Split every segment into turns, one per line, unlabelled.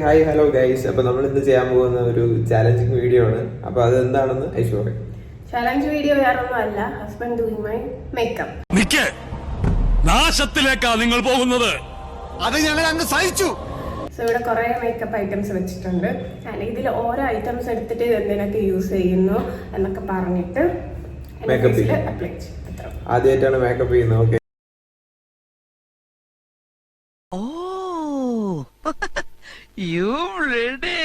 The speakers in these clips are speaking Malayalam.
Hi hello guys. അപ്പൊ നമ്മൾ ഇന്ന് ചെയ്യാൻ പോകുന്ന ഒരു ചാലഞ്ചിങ് വീഡിയോ ആണ്. അപ്പൊ അത് എന്താണെന്ന് ഐശ്വര്യ പറയും.
ചാലഞ്ച് വീഡിയോ വേറൊന്നും അല്ല, ഹസ്ബൻഡ് ഡൂയിങ് മൈ മേക്കപ്പ്.
നാശത്തിലേക്കാ നിങ്ങൾ പോകുന്നത്, അത് ഞങ്ങൾ അങ്ങ് സഹിച്ചു.
സോ ഇവിടെ കുറെ മേക്കപ്പ് ഐറ്റംസ് വെച്ചിട്ടുണ്ട്. ഇതിൽ ഓരോ ഐറ്റംസ് എടുത്തിട്ട് ഇത് എന്തിനൊക്കെ യൂസ് ചെയ്യുന്നു എന്നൊക്കെ പറഞ്ഞിട്ട്
മേക്കപ്പ് ആദ്യമായിട്ടാണ് മേക്കപ്പ് ചെയ്യുന്നത്. ഓക്കെ.
You ready?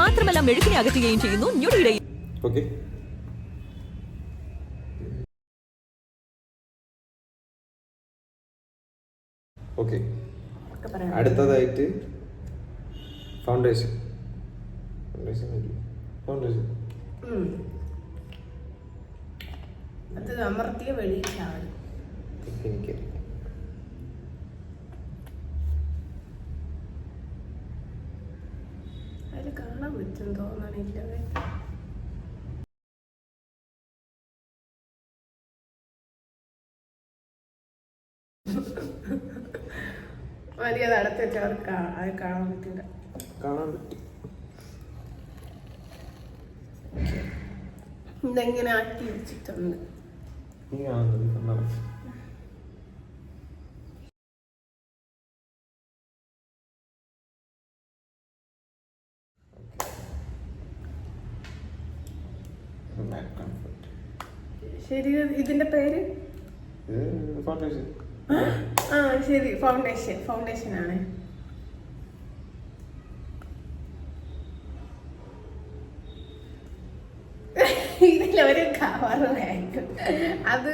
മാത്രമല്ല മെഴുകിനെ അകറ്റുകയും ചെയ്യുന്നു.
അടുത്തതായിട്ട് ഫൗണ്ടേഷൻ.
അത് അമർത്തിയ വെളിയിലാണ്. അതിൽ കാണാൻ പറ്റും തോന്നണില്ല. മതി, അത് അടുത്ത് വെച്ചാൽ അത് കാണാൻ പറ്റില്ല.
കാണാൻ പറ്റും.
ഇതെങ്ങനെ ആക്കി വെച്ചിട്ടുണ്ട്. ശരി, ഇതിന്റെ പേര് ശരി, ഫൗണ്ടേഷൻ ആണ്. ഇതിലൊരു കവറ് വേണം. അത്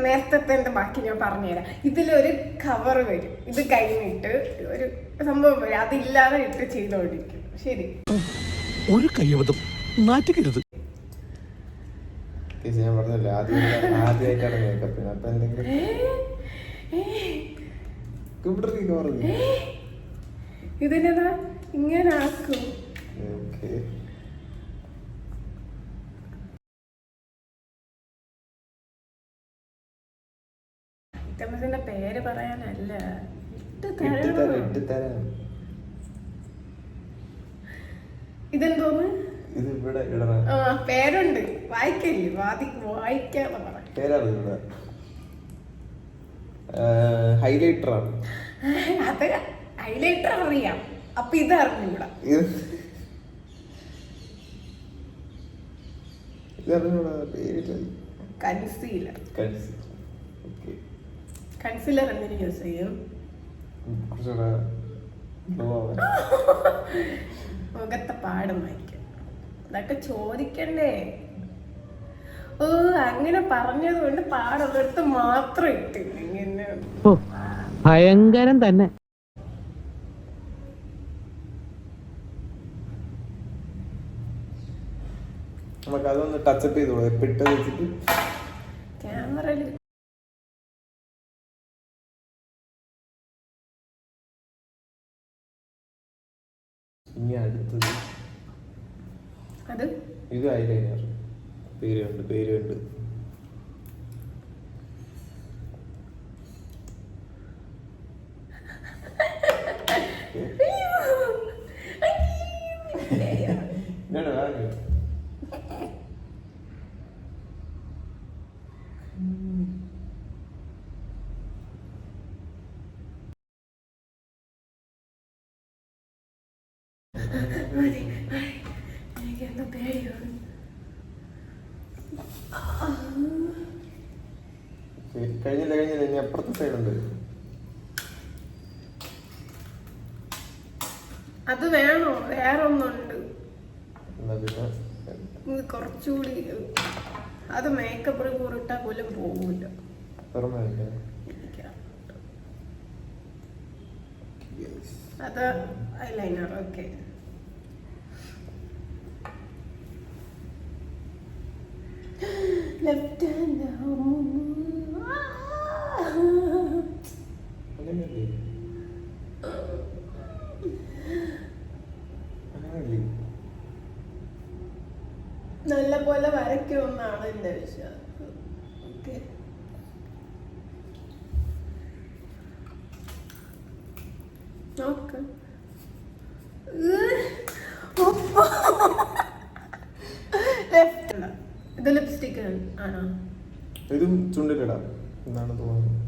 നേരത്തെ ബാക്കി ഞാൻ പറഞ്ഞുതരാം. ഇതിലൊരു കവർ വരും. ഇത് കഴിഞ്ഞിട്ട് ഒരു സംഭവം വരും, അതില്ലാതെ ഇട്ട് ചെയ്തോണ്ടിരിക്കും. ശരി,
ഒരു കയ്യബദ്ധം നാറ്റിക്കരുത്.
ഞാൻ പറഞ്ഞല്ലേ ആദ്യമായിട്ടാണ് മേക്കപ്പിന്. അപ്പൊ എന്തെങ്കിലും
ഇതിനെന്താ ഇങ്ങനെ ആക്കും. ഐറ്റംസിന്റെ പേര് പറയാനല്ല, ഇതെന്തോന്ന് പേരുണ്ട്, വായിക്കല്ലേ, വായിക്കാന്ന് പറ.
ഹൈലൈറ്റർ ആണ്.
അത് ഹൈലൈറ്റർ അറിയാം, അപ്പൊ ഇത് അറിഞ്ഞൂടാ. കൺസീലർ എന്തിനു യൂസ് ചെയ്യും? മുഖത്തെ പാടും വായിക്കും. അതൊക്കെ ചോദിക്കണ്ടേ? ഓ, അങ്ങനെ പറഞ്ഞത് കൊണ്ട് പാടുള്ളടുത്ത് മാത്രം ഇട്ട് ഇങ്ങനെ
ഭയങ്കരം തന്നെ.
നമുക്ക് അതൊന്ന് ടച്ചപ്പ് ചെയ്തോളൂ. എപ്പിട്ട് വെച്ചിട്ട്
ക്യാമറയിൽ
ഇനി അടുത്തത്
അത്
ഇത് ഐലൈനർ. പേരുണ്ട്.
എനിക്കെന്താ പേടിയാണ്.
കഴിഞ്ഞില്ല. ഇനി അപ്പുറത്തെ സൈഡുണ്ട്.
അത് വേണോ? വേറെ ഒന്നുണ്ട്.
പിന്നെ
കുറച്ചുകൂടി അത് മേക്കപ്പ് കൂറിട്ടാ പോലും പോകില്ല. അത് ഐലൈനർ. Okay, left hand. നല്ല പോലെ വരയ്ക്കുമെന്നാണ് എന്റെ വിശ്വാസം. ഓക്കെ, നോക്ക്. ഇത് ലിപ്സ്റ്റിക് ആണോ?
ഇതും ചുണ്ടിലിടാം എന്നാണ് തോന്നുന്നത്.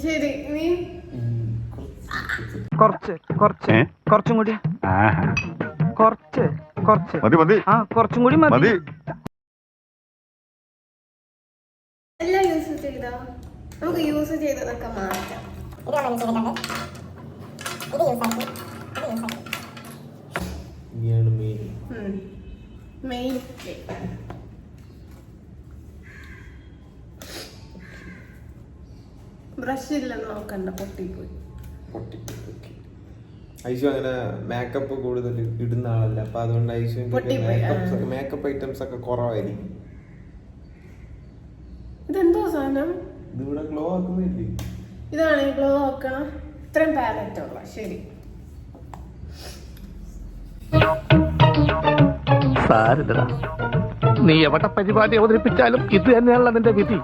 ശരി, നീ
കുറച്ചും കൂടി കുറച്ച് മതി ആ കുറച്ചും കൂടി മതി.
എല്ലാം യൂസ് ചെയ്തോ? നമുക്ക് യൂസ് ചെയ്തതൊക്കെ മാറ്റാം. മെയിൻ ബ്രഷ് ഇല്ലെന്ന് നോക്കണ്ട, പൊട്ടിപ്പോയി.
ഐശു അങ്ങനെ മേക്കപ്പ് കൂടുതൽ ഇടുന്ന ആളല്ല, അപ്പൊ അതുകൊണ്ട് ഐശു മേക്കപ്പ് ഐറ്റംസ് ഒക്കെ കുറവായിരിക്കും.
ഇതെന്തോ സാധനം?
ഇതിവിടെ ഗ്ലോ ആക്കുന്നില്ലേ?
ഇതാണ് ഗ്ലോ ആക്കണം. ഇത്രയും പാലറ്റ് ഉള്ള. ശരി,
സാരില്ലടാ, നീ എവിടെ പരിപാടി അവതരിപ്പിച്ചാലും ഇത് തന്നെയാണല്ലോ നിന്റെ വിധി.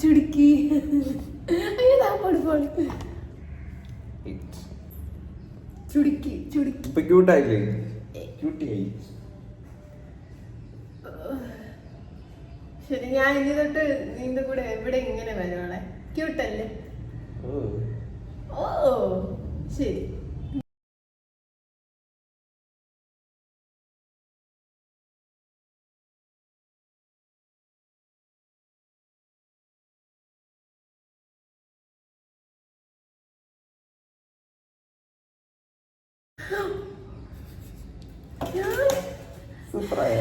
ചുടുക്കി. ചുടുക്കി ചുടുക്കി.
ഇപ്പൊ ക്യൂട്ടായില്ലേ? ക്യൂട്ടിയായി.
ശരി, ഞാൻ ഇനി തൊട്ട് നിന്റെ കൂടെ എവിടെ ഇങ്ങനെ വരുവാളെ. ക്യൂട്ടല്ലേ? ഓ ശരി.
സൂപ്പറായ.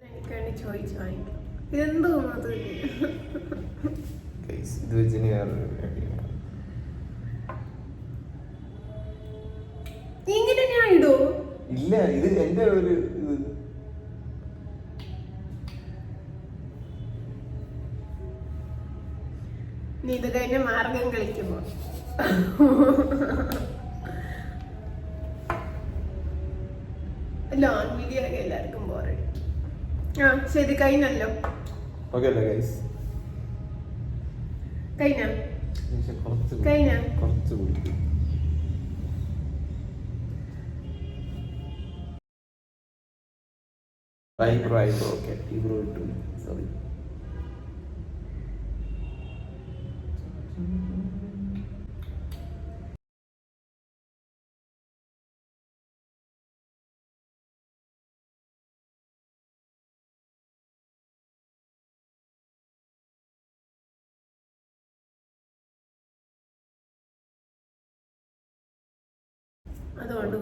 എനിക്കാണ് ചോദിച്ചു വാങ്ങിക്കും. ഇതെന്തോ അത്
ഇത് വെച്ച്
ഇങ്ങനെ ഞാൻ ഇടൂ?
ഇല്ല, ഇത് എന്റെ ഒരു ഇത്.
നീ ഇത് കഴിഞ്ഞ മാർഗം കളിക്കുമ്പോ ലോൺ വീഡിയോ ഒക്കെ എല്ലാവർക്കും ബോറടി. ആ ശരി, കഴിഞ്ഞല്ലോ.
ഓക്കെ അല്ലേ ഗൈസ്?
കഴിഞ്ഞ
കുറച്ച് കൂടി. ഐബ്രോ ഓക്കെ, ഐബ്രോ ഇട്ടു. സോറി.
അതുകൊണ്ട്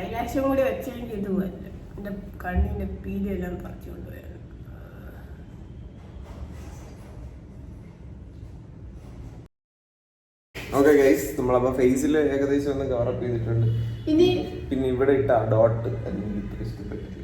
ഐലാഷും കൂടി വെച്ചെങ്കിൽ ഇതുമല്ല, എൻ്റെ കണ്ണിൻ്റെ പീലിയെല്ലാം പറിച്ചു കൊണ്ടുപോയാണ്.
ഓക്കെ ഗൈസ്, നമ്മളപ്പോ ഫേസിൽ ഏകദേശം ഒന്ന് കവറപ്പ് ചെയ്തിട്ടുണ്ട്.
ഇനി
പിന്നെ ഇവിടെ ഇട്ട ഡോട്ട് എനിക്ക് ഇത്ര ഇഷ്ടപ്പെട്ടില്ല.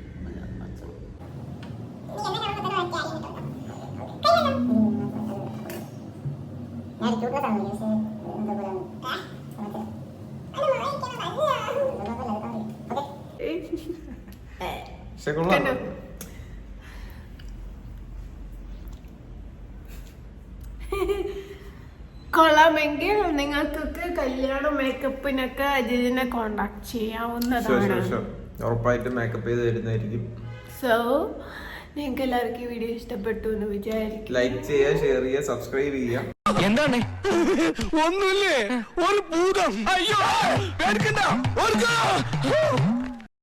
പക്ഷെ കൊള്ളാം.
കൊള്ളാമെങ്കിൽ നിങ്ങൾക്കൊക്കെ കല്യാണ മേക്കപ്പിനൊക്കെ അജിതിനെ കോണ്ടാക്ട് ചെയ്യാവുന്നതാണ്.
ഉറപ്പായിട്ടും മേക്കപ്പ് ചെയ്ത് തരുന്നതായിരിക്കും.
സോ നിങ്ങൾക്ക് എല്ലാവർക്കും ഈ വീഡിയോ ഇഷ്ടപ്പെട്ടു എന്ന് വിചാരിക്കും.
ലൈക്ക് ചെയ്യുക, ഷെയർ ചെയ്യുക, സബ്സ്ക്രൈബ് ചെയ്യുക.
എന്താണ്? ഒന്നുമില്ലേ? ഒരു ഭൂതം. അയ്യോ പേടിക്കണ്ട.